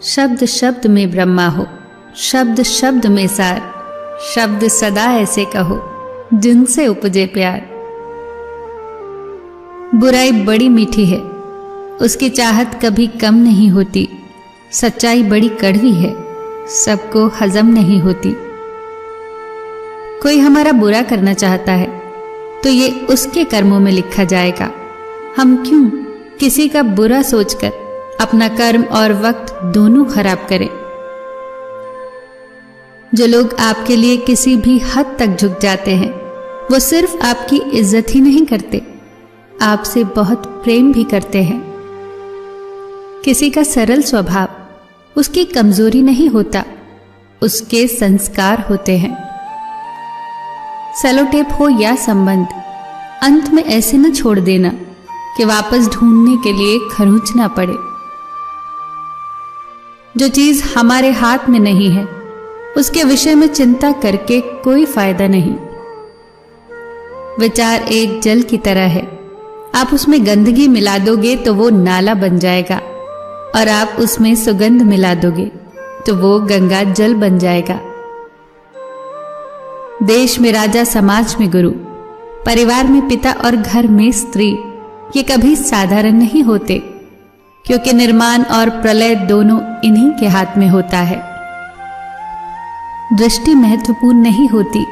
शब्द शब्द में ब्रह्मा हो, शब्द शब्द में सार, शब्द सदा ऐसे कहो जिनसे उपजे प्यार। बुराई बड़ी मीठी है, उसकी चाहत कभी कम नहीं होती। सच्चाई बड़ी कड़वी है, सबको हजम नहीं होती। कोई हमारा बुरा करना चाहता है तो ये उसके कर्मों में लिखा जाएगा। हम क्यों किसी का बुरा सोचकर अपना कर्म और वक्त दोनों खराब करें। जो लोग आपके लिए किसी भी हद तक झुक जाते हैं, वो सिर्फ आपकी इज्जत ही नहीं करते, आपसे बहुत प्रेम भी करते हैं। किसी का सरल स्वभाव उसकी कमजोरी नहीं होता, उसके संस्कार होते हैं। सेलोटेप हो या संबंध, अंत में ऐसे न छोड़ देना कि वापस ढूंढने के लिए खरोंचना पड़े। जो चीज हमारे हाथ में नहीं है, उसके विषय में चिंता करके कोई फायदा नहीं। विचार एक जल की तरह है, आप उसमें गंदगी मिला दोगे तो वो नाला बन जाएगा, और आप उसमें सुगंध मिला दोगे तो वो गंगा जल बन जाएगा। देश में राजा, समाज में गुरु, परिवार में पिता और घर में स्त्री, ये कभी साधारण नहीं होते, क्योंकि निर्माण और प्रलय दोनों इन्हीं के हाथ में होता है। दृष्टि महत्वपूर्ण नहीं होती,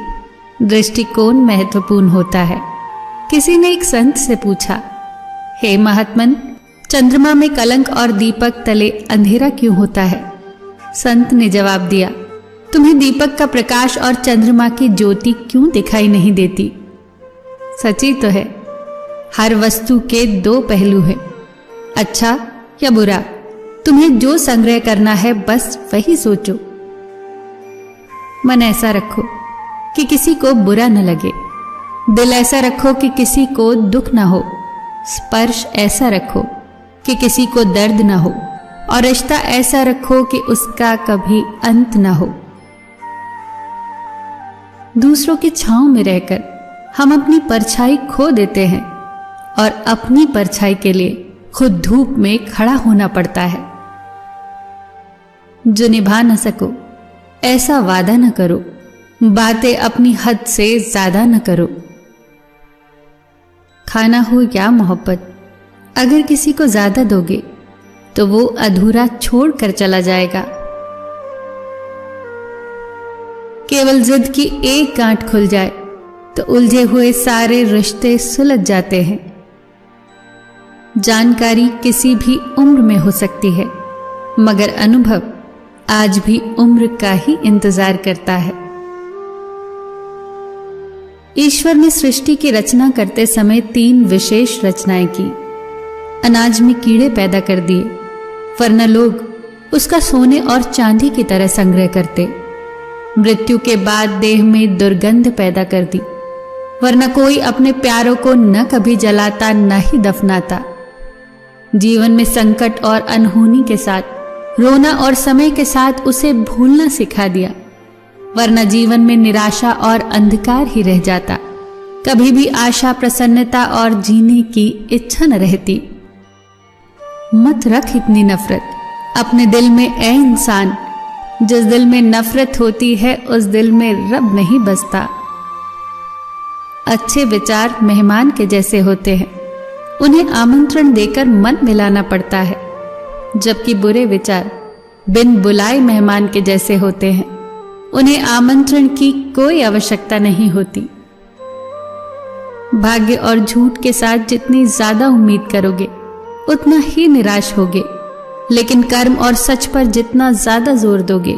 दृष्टिकोण महत्वपूर्ण होता है। किसी ने एक संत से पूछा, हे महात्मन, चंद्रमा में कलंक और दीपक तले अंधेरा क्यों होता है? संत ने जवाब दिया, तुम्हें दीपक का प्रकाश और चंद्रमा की ज्योति क्यों दिखाई नहीं देती? सच्ची तो है, हर वस्तु के दो पहलू हैं, अच्छा या बुरा। तुम्हें जो संग्रह करना है बस वही सोचो। मन ऐसा रखो कि किसी को बुरा न लगे, दिल ऐसा रखो कि किसी को दुख ना हो, स्पर्श ऐसा रखो कि किसी को दर्द ना हो, और रिश्ता ऐसा रखो कि उसका कभी अंत ना हो। दूसरों की छांव में रहकर हम अपनी परछाई खो देते हैं, और अपनी परछाई के लिए खुद धूप में खड़ा होना पड़ता है। जो निभा न सको ऐसा वादा न करो, बातें अपनी हद से ज्यादा न करो। खाना हो या मोहब्बत, अगर किसी को ज्यादा दोगे तो वो अधूरा छोड़ कर चला जाएगा। केवल जिद की एक गांठ खुल जाए तो उलझे हुए सारे रिश्ते सुलझ जाते हैं। जानकारी किसी भी उम्र में हो सकती है, मगर अनुभव आज भी उम्र का ही इंतजार करता है। ईश्वर ने सृष्टि की रचना करते समय 3 विशेष रचनाएं की। अनाज में कीड़े पैदा कर दिए, वरना लोग उसका सोने और चांदी की तरह संग्रह करते। मृत्यु के बाद देह में दुर्गंध पैदा कर दी, वरना कोई अपने प्यारों को न कभी जलाता न ही दफनाता। जीवन में संकट और अनहोनी के साथ रोना और समय के साथ उसे भूलना सिखा दिया, वरना जीवन में निराशा और अंधकार ही रह जाता। कभी भी आशा, प्रसन्नता और जीने की इच्छा न रहती। मत रख इतनी नफरत अपने दिल में ए इंसान, जिस दिल में नफरत होती है उस दिल में रब नहीं बसता। अच्छे विचार मेहमान के जैसे होते हैं, उन्हें आमंत्रण देकर मन मिलाना पड़ता है, जबकि बुरे विचार बिन बुलाए मेहमान के जैसे होते हैं, उन्हें आमंत्रण की कोई आवश्यकता नहीं होती। भाग्य और झूठ के साथ जितनी ज्यादा उम्मीद करोगे उतना ही निराश होगे, लेकिन कर्म और सच पर जितना ज्यादा जोर दोगे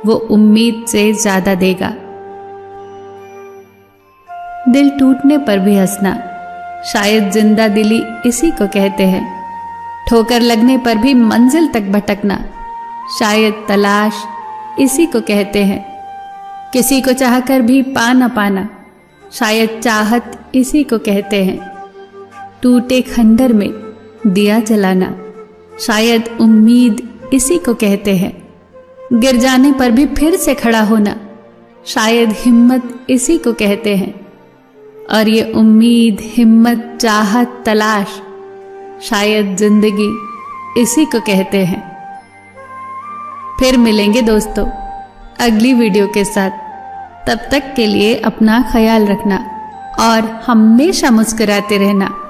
वो उम्मीद से ज्यादा देगा। दिल टूटने पर भी हंसना, शायद जिंदा दिली इसी को कहते हैं। ठोकर लगने पर भी मंजिल तक भटकना, शायद तलाश इसी को कहते हैं। किसी को चाहकर भी पा न पाना, शायद चाहत इसी को कहते हैं। टूटे खंडर में दिया जलाना, शायद उम्मीद इसी को कहते हैं। गिर जाने पर भी फिर से खड़ा होना, शायद हिम्मत इसी को कहते हैं। और ये उम्मीद, हिम्मत, चाहत, तलाश शायद जिंदगी इसी को कहते हैं। फिर मिलेंगे दोस्तों अगली वीडियो के साथ। तब तक के लिए अपना ख्याल रखना और हमेशा मुस्कुराते रहना।